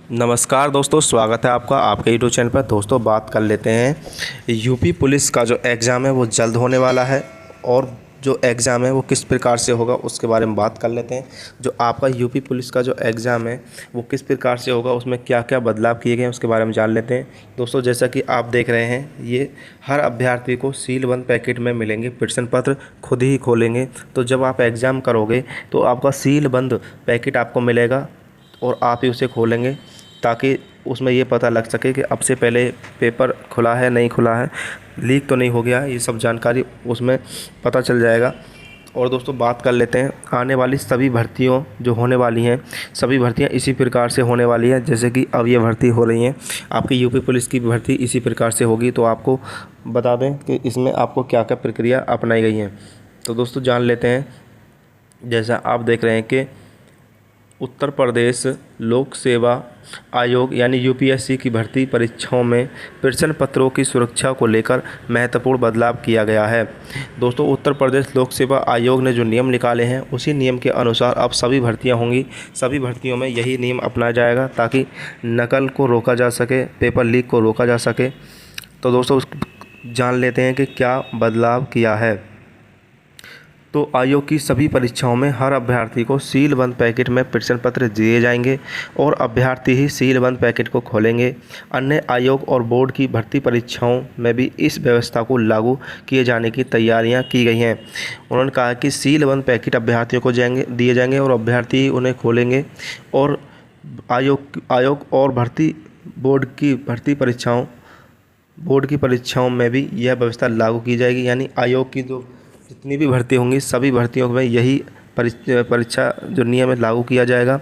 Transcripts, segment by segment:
नमस्कार दोस्तों, स्वागत है आपका आपके यूट्यूब चैनल पर। दोस्तों बात कर लेते हैं यूपी पुलिस का जो एग्ज़ाम है वो जल्द होने वाला है, और जो एग्ज़ाम है वो किस प्रकार से होगा उसके बारे में बात कर लेते हैं। जो आपका यूपी पुलिस का जो एग्ज़ाम है वो किस प्रकार से होगा, उसमें क्या क्या बदलाव किए गए हैं उसके बारे में जान लेते हैं। दोस्तों जैसा कि आप देख रहे हैं, ये हर अभ्यर्थी को सीलबंद पैकेट में मिलेंगे। प्रश्न पत्र खुद ही खोलेंगे, तो जब आप एग्ज़ाम करोगे तो आपका सीलबंद पैकेट आपको मिलेगा और आप ही उसे खोलेंगे, ताकि उसमें ये पता लग सके कि अब से पहले पेपर खुला है नहीं खुला है, लीक तो नहीं हो गया, ये सब जानकारी उसमें पता चल जाएगा। और दोस्तों बात कर लेते हैं आने वाली सभी भर्तियों जो होने वाली हैं, सभी भर्तियां इसी प्रकार से होने वाली हैं। जैसे कि अब ये भर्ती हो रही हैं, आपकी यूपी पुलिस की भर्ती इसी प्रकार से होगी। तो आपको बता दें कि इसमें आपको क्या क्या प्रक्रिया अपनाई गई हैं। तो दोस्तों जान लेते हैं। जैसा आप देख रहे हैं कि उत्तर प्रदेश लोक सेवा आयोग यानी यूपीएससी की भर्ती परीक्षाओं में प्रश्न पत्रों की सुरक्षा को लेकर महत्वपूर्ण बदलाव किया गया है। दोस्तों उत्तर प्रदेश लोक सेवा आयोग ने जो नियम निकाले हैं उसी नियम के अनुसार अब सभी भर्तियां होंगी। सभी भर्तियों में यही नियम अपनाया जाएगा ताकि नकल को रोका जा सके, पेपर लीक को रोका जा सके। तो दोस्तों जान लेते हैं कि क्या बदलाव किया है। तो आयोग की सभी परीक्षाओं में हर अभ्यर्थी को सीलबंद पैकेट में प्रश्न पत्र दिए जाएंगे और अभ्यर्थी ही सीलबंद पैकेट को खोलेंगे। अन्य आयोग और बोर्ड की भर्ती परीक्षाओं में भी इस व्यवस्था को लागू किए जाने की तैयारियां की गई हैं। उन्होंने कहा कि सीलबंद पैकेट अभ्यर्थियों को दिए जाएंगे और अभ्यर्थी ही उन्हें खोलेंगे, और आयोग और बोर्ड की परीक्षाओं में भी यह व्यवस्था लागू की जाएगी। यानी आयोग की जो जितनी भी भर्ती होंगी सभी भर्तियों में यही परीक्षा जो नियम है लागू किया जाएगा।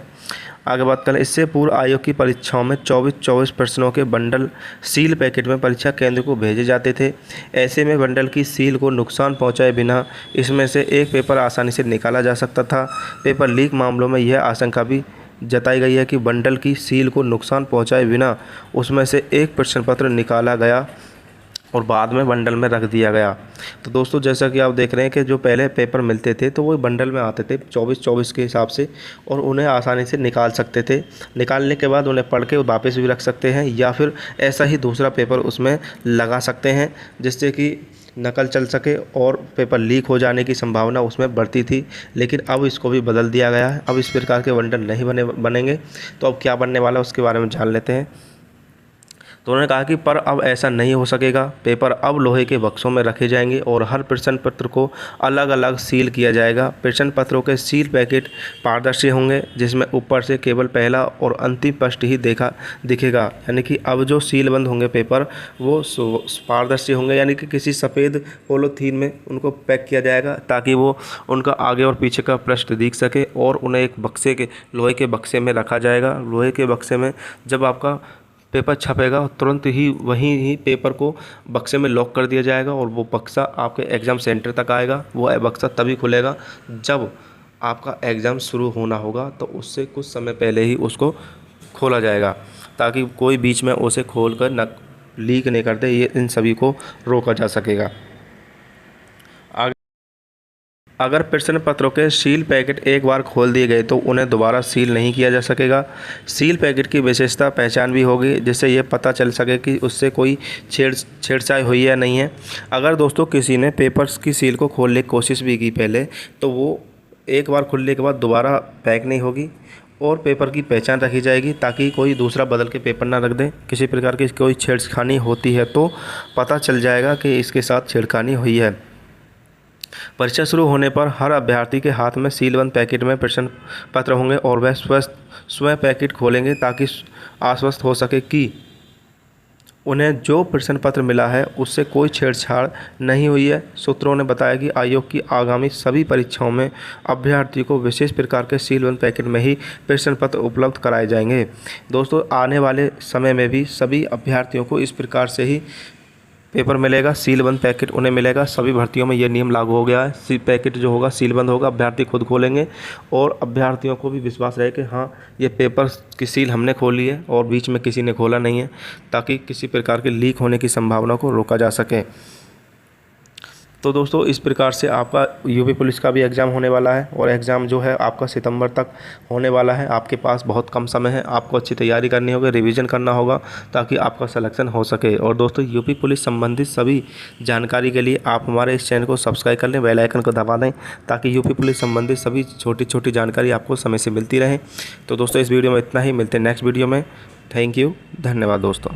आगे बात करें, इससे पूर्व आयोग की परीक्षाओं में 24 प्रश्नों के बंडल सील पैकेट में परीक्षा केंद्र को भेजे जाते थे। ऐसे में बंडल की सील को नुकसान पहुंचाए बिना इसमें से एक पेपर आसानी से निकाला जा सकता था। पेपर लीक मामलों में यह आशंका भी जताई गई है कि बंडल की सील को नुकसान पहुँचाए बिना उसमें से एक प्रश्न पत्र निकाला गया और बाद में बंडल में रख दिया गया। तो दोस्तों जैसा कि आप देख रहे हैं कि जो पहले पेपर मिलते थे तो वो बंडल में आते थे 24 के हिसाब से, और उन्हें आसानी से निकाल सकते थे। निकालने के बाद उन्हें पढ़ के वापस भी रख सकते हैं, या फिर ऐसा ही दूसरा पेपर उसमें लगा सकते हैं जिससे कि नकल चल सके और पेपर लीक हो जाने की संभावना उसमें बढ़ती थी। लेकिन अब इसको भी बदल दिया गया है, अब इस प्रकार के बंडल नहीं बनेंगे। तो अब क्या बनने वाला है उसके बारे में जान लेते हैं। तो उन्होंने कहा कि पर अब ऐसा नहीं हो सकेगा। पेपर अब लोहे के बक्सों में रखे जाएंगे और हर प्रश्न पत्र को अलग अलग सील किया जाएगा। प्रश्न पत्रों के सील पैकेट पारदर्शी होंगे, जिसमें ऊपर से केवल पहला और अंतिम पृष्ठ ही दिखेगा। यानी कि अब जो सीलबंद होंगे पेपर वो पारदर्शी होंगे, यानी कि किसी सफ़ेद पॉलीथीन में उनको पैक किया जाएगा ताकि वो उनका आगे और पीछे का पृष्ठ दिख सके, और उन्हें एक लोहे के बक्से में रखा जाएगा। लोहे के बक्से में जब आपका पेपर छपेगा तुरंत ही वहीं ही पेपर को बक्से में लॉक कर दिया जाएगा, और वो बक्सा आपके एग्ज़ाम सेंटर तक आएगा। वो बक्सा तभी खुलेगा जब आपका एग्ज़ाम शुरू होना होगा, तो उससे कुछ समय पहले ही उसको खोला जाएगा, ताकि कोई बीच में उसे खोल कर लीक नहीं करते। ये इन सभी को रोका जा सकेगा। अगर प्रश्न पत्रों के सील पैकेट एक बार खोल दिए गए तो उन्हें दोबारा सील नहीं किया जा सकेगा। सील पैकेट की विशेषता पहचान भी होगी, जिससे ये पता चल सके कि उससे कोई छेड़छाड़ हुई है या नहीं है। अगर दोस्तों किसी ने पेपर्स की सील को खोलने की कोशिश भी की पहले, तो वो एक बार खुलने के बाद दोबारा पैक नहीं होगी और पेपर की पहचान रखी जाएगी, ताकि कोई दूसरा बदल के पेपर ना रख दे। किसी प्रकार की कोई छेड़खानी होती है तो पता चल जाएगा कि इसके साथ छेड़खानी हुई है। परीक्षा शुरू होने पर हर अभ्यर्थी के हाथ में सीलबंद पैकेट में प्रश्न पत्र होंगे और वह स्वयं पैकेट खोलेंगे, ताकि आश्वस्त हो सके कि उन्हें जो प्रश्न पत्र मिला है उससे कोई छेड़छाड़ नहीं हुई है। सूत्रों ने बताया कि आयोग की आगामी सभी परीक्षाओं में अभ्यर्थी को विशेष प्रकार के सीलबंद पैकेट में ही प्रश्न पत्र उपलब्ध कराए जाएंगे। दोस्तों आने वाले समय में भी सभी अभ्यर्थियों को इस प्रकार से ही पेपर मिलेगा, सीलबंद पैकेट उन्हें मिलेगा। सभी भर्तियों में ये नियम लागू हो गया है। पैकेट जो होगा सीलबंद होगा, अभ्यर्थी खुद खोलेंगे, और अभ्यर्थियों को भी विश्वास रहे कि हाँ ये पेपर की सील हमने खोली है और बीच में किसी ने खोला नहीं है, ताकि किसी प्रकार के लीक होने की संभावना को रोका जा सके। तो दोस्तों इस प्रकार से आपका यूपी पुलिस का भी एग्ज़ाम होने वाला है और एग्ज़ाम जो है आपका सितंबर तक होने वाला है। आपके पास बहुत कम समय है, आपको अच्छी तैयारी करनी होगी, रिवीजन करना होगा ताकि आपका सिलेक्शन हो सके। और दोस्तों यूपी पुलिस संबंधित सभी जानकारी के लिए आप हमारे इस चैनल को सब्सक्राइब कर लें, बेल आइकन को दबा दें ताकि यूपी पुलिस संबंधित सभी छोटी छोटी जानकारी आपको समय से मिलती रहे। तो दोस्तों इस वीडियो में इतना ही, मिलते हैं नेक्स्ट वीडियो में। थैंक यू, धन्यवाद दोस्तों।